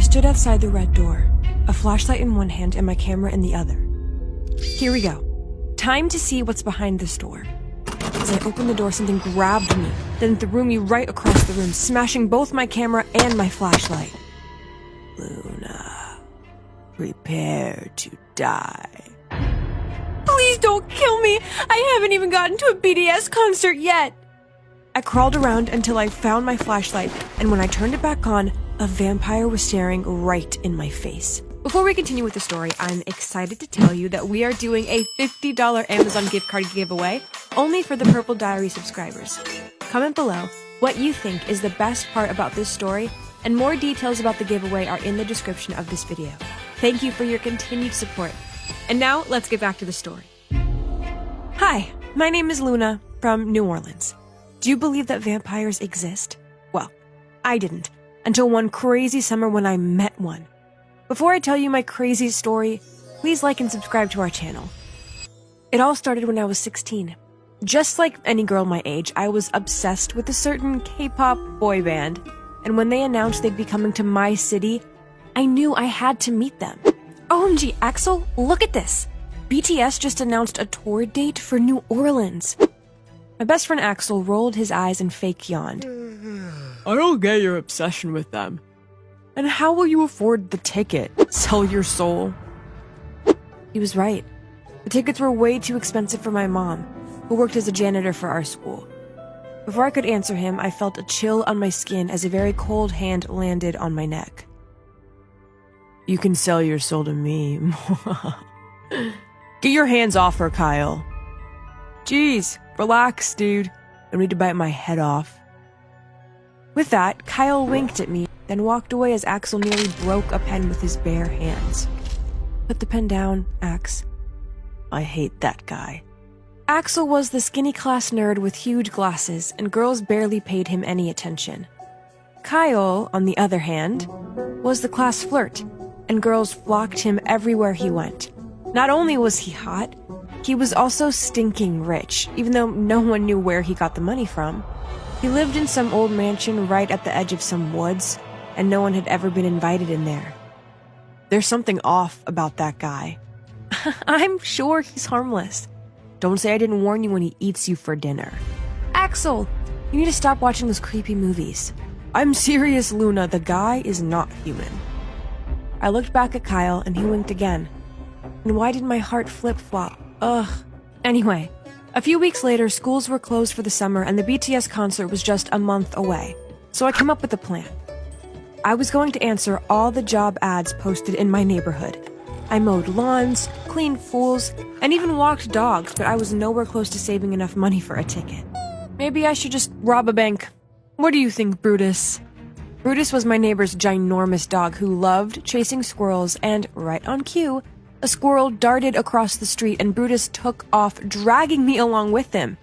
stood outside the red door, a flashlight in one hand and my camera in the other. Here we go. Time to see what's behind this door. As I opened the door, something grabbed me, then threw me right across the room, smashing both my camera and my flashlight. Luna, prepare to die. Please don't kill me! I haven't even gotten to a BTS concert yet! I crawled around until I found my flashlight, and when I turned it back on, a vampire was staring right in my face. Before we continue with the story, I'm excited to tell you that we are doing a $50 Amazon gift card giveaway only for the Purple Diary subscribers. Comment below what you think is the best part about this story, and more details about the giveaway are in the description of this video. Thank you for your continued support. And now, let's get back to the story. Hi, my name is Luna from New Orleans. Do you believe that vampires exist? Well, I didn't, until one crazy summer when I met one. Before I tell you my crazy story, please like and subscribe to our channel. It all started when I was 16. Just like any girl my age, I was obsessed with a certain K-pop boy band, and when they announced they'd be coming to my city, I knew I had to meet them. OMG, Axel, look at this! BTS just announced a tour date for New Orleans. My best friend Axel rolled his eyes and fake yawned. I don't get your obsession with them. And how will you afford the ticket? Sell your soul? He was right. The tickets were way too expensive for my mom, who worked as a janitor for our school. Before I could answer him, I felt a chill on my skin as a very cold hand landed on my neck. You can sell your soul to me. Get your hands off her, Kyle. Jeez, relax, dude. I need to bite my head off. With that, Kyle winked at me, then walked away as Axel nearly broke a pen with his bare hands. Put the pen down, Ax. I hate that guy. Axel was the skinny class nerd with huge glasses, and girls barely paid him any attention. Kyle, on the other hand, was the class flirt, and girls flocked him everywhere he went. Not only was he hot, he was also stinking rich, even though no one knew where he got the money from. He lived in some old mansion right at the edge of some woods, and no one had ever been invited in there. There's something off about that guy. I'm sure he's harmless. Don't say I didn't warn you when he eats you for dinner. Axel, you need to stop watching those creepy movies. I'm serious, Luna, the guy is not human. I looked back at Kyle, and he winked again. And why did my heart flip-flop? Ugh. Anyway, a few weeks later, schools were closed for the summer, and the BTS concert was just a month away. So I came up with a plan. I was going to answer all the job ads posted in my neighborhood. I mowed lawns, cleaned pools, and even walked dogs, but I was nowhere close to saving enough money for a ticket. Maybe I should just rob a bank. What do you think, Brutus? Brutus was my neighbor's ginormous dog who loved chasing squirrels, and right on cue, a squirrel darted across the street and Brutus took off, dragging me along with him.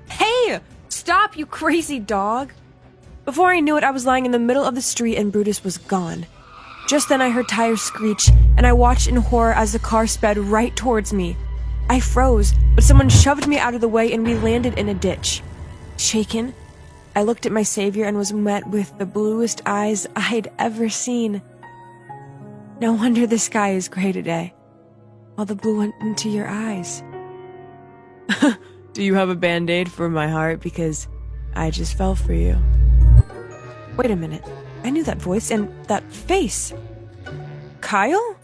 Hey! Stop, you crazy dog! Before I knew it, I was lying in the middle of the street and Brutus was gone. Just then I heard tires screech, and I watched in horror as the car sped right towards me. I froze, but someone shoved me out of the way and we landed in a ditch. Shaken, I looked at my savior and was met with the bluest eyes I'd ever seen. No wonder the sky is gray today. All the blue went into your eyes. Do you have a band-aid for my heart? Because I just fell for you. Wait a minute. I knew that voice and that face. Kyle?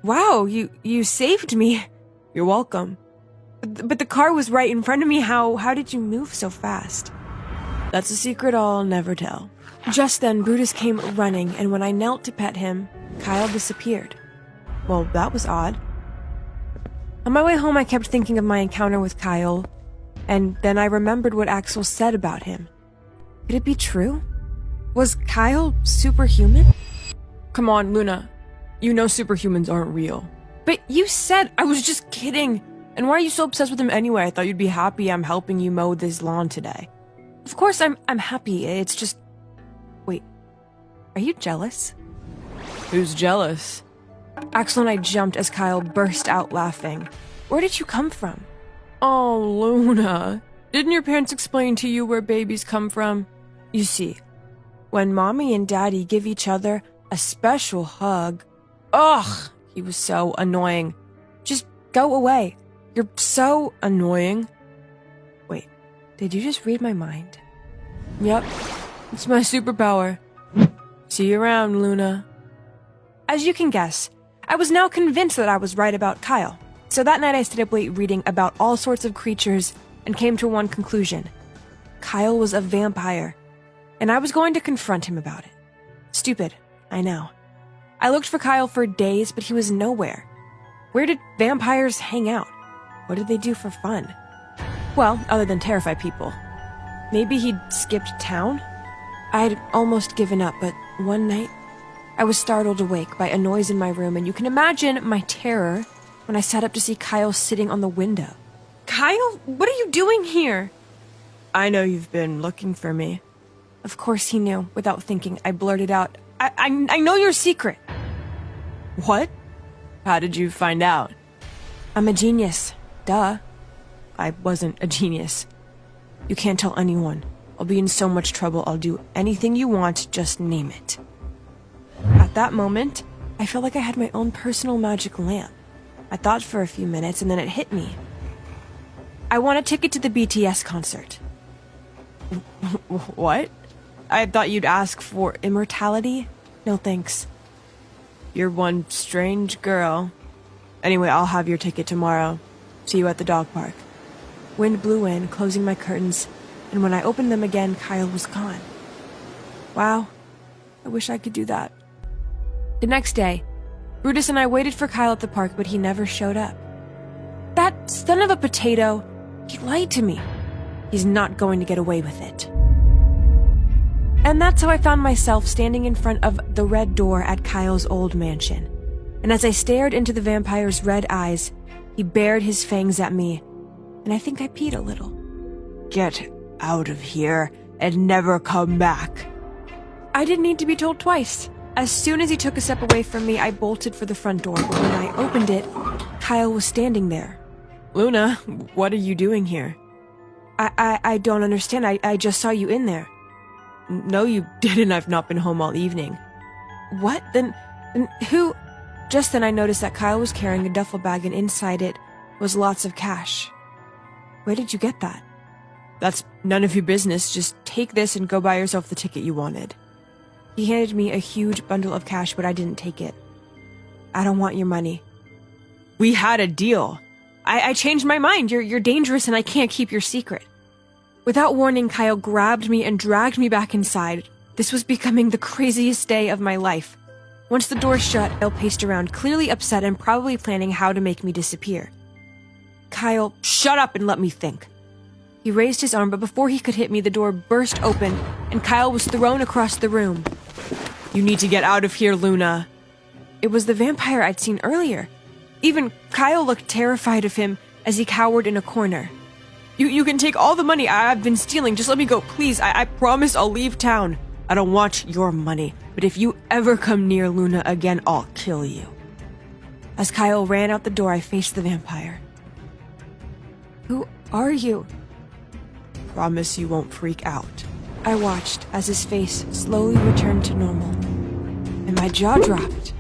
Wow, you saved me. You're welcome. But the car was right in front of me. How did you move so fast? That's a secret I'll never tell. Just then, Brutus came running, and when I knelt to pet him, Kyle disappeared. Well, that was odd. On my way home, I kept thinking of my encounter with Kyle, and then I remembered what Axel said about him. Could it be true? Was Kyle superhuman? Come on, Luna. You know superhumans aren't real. But you said I was just kidding. And why are you so obsessed with him anyway? I thought you'd be happy I'm helping you mow this lawn today. Of course I'm happy. It's just... Wait. Are you jealous? Who's jealous? Axel and I jumped as Kyle burst out laughing. Where did you come from? Oh, Luna. Didn't your parents explain to you where babies come from? You see, when mommy and daddy give each other A special hug? Ugh, he was so annoying. Just go away. You're so annoying. Wait, did you just read my mind? Yep, it's my superpower. See you around, Luna. As you can guess, I was now convinced that I was right about Kyle. So that night I stayed up late reading about all sorts of creatures and came to one conclusion. Kyle was a vampire, and I was going to confront him about it. Stupid, I know. I looked for Kyle for days, but he was nowhere. Where did vampires hang out? What did they do for fun? Well, other than terrify people. Maybe he'd skipped town? I'd almost given up, but one night, I was startled awake by a noise in my room, and you can imagine my terror when I sat up to see Kyle sitting on the window. Kyle, what are you doing here? I know you've been looking for me. Of course he knew. Without thinking, I blurted out, I know your secret. What? How did you find out? I'm a genius. Duh. I wasn't a genius. You can't tell anyone. I'll be in so much trouble, I'll do anything you want, just name it. At that moment, I felt like I had my own personal magic lamp. I thought for a few minutes, and then it hit me. I want a ticket to the BTS concert. What? I thought you'd ask for immortality? No thanks. You're one strange girl. Anyway, I'll have your ticket tomorrow. See you at the dog park. Wind blew in, closing my curtains, and when I opened them again, Kyle was gone. Wow, I wish I could do that. The next day, Brutus and I waited for Kyle at the park, but he never showed up. That son of a potato, he lied to me. He's not going to get away with it. And that's how I found myself standing in front of the red door at Kyle's old mansion. And as I stared into the vampire's red eyes, he bared his fangs at me, and I think I peed a little. Get out of here and never come back. I didn't need to be told twice. As soon as he took a step away from me, I bolted for the front door, but when I opened it, Kyle was standing there. Luna, what are you doing here? I don't understand. I just saw you in there. No, you didn't. I've not been home all evening. What? Then who? Just then I noticed that Kyle was carrying a duffel bag, and inside it was lots of cash. Where did you get that? That's none of your business. Just take this and go buy yourself the ticket you wanted. He handed me a huge bundle of cash, but I didn't take it. I don't want your money. We had a deal. I changed my mind. You're dangerous and I can't keep your secret. Without warning, Kyle grabbed me and dragged me back inside. This was becoming the craziest day of my life. Once the door shut, Kyle paced around, clearly upset and probably planning how to make me disappear. Kyle, shut up and let me think. He raised his arm, but before he could hit me, the door burst open, and Kyle was thrown across the room. You need to get out of here, Luna. It was the vampire I'd seen earlier. Even Kyle looked terrified of him as he cowered in a corner. You can take all the money I've been stealing. Just let me go, please. I promise I'll leave town. I don't want your money, but if you ever come near Luna again, I'll kill you. As Kyle ran out the door, I faced the vampire. Who are you? Promise you won't freak out. I watched as his face slowly returned to normal, and my jaw dropped.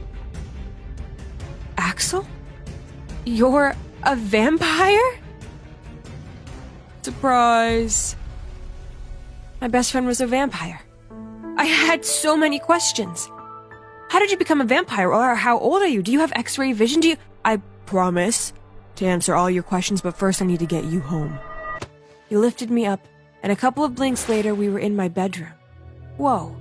Axel? You're a vampire? Surprise. My best friend was a vampire. I had so many questions. How did you become a vampire, or how old are you? Do you have X-ray vision? I promise to answer all your questions, but first I need to get you home. He lifted me up, and a couple of blinks later, we were in my bedroom. Whoa.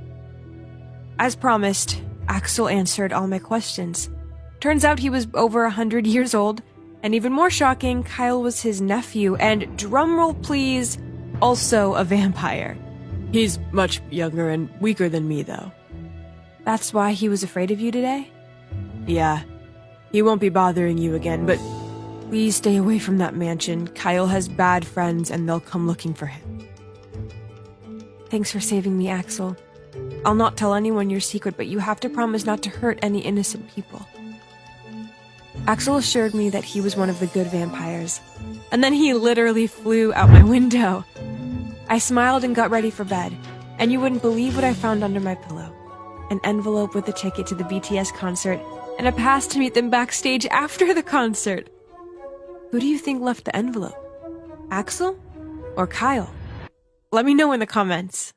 As promised, Axel answered all my questions. Turns out he was over 100 years old, and even more shocking, Kyle was his nephew, and drumroll please, also a vampire. He's much younger and weaker than me, though. That's why he was afraid of you today? Yeah. He won't be bothering you again, but please stay away from that mansion. Kyle has bad friends, and they'll come looking for him. Thanks for saving me, Axel. I'll not tell anyone your secret, but you have to promise not to hurt any innocent people. Axel assured me that he was one of the good vampires, and then he literally flew out my window. I smiled and got ready for bed, and you wouldn't believe what I found under my pillow. an envelope with a ticket to the BTS concert, and a pass to meet them backstage after the concert. Who do you think left the envelope? Axel or Kyle? Let me know in the comments.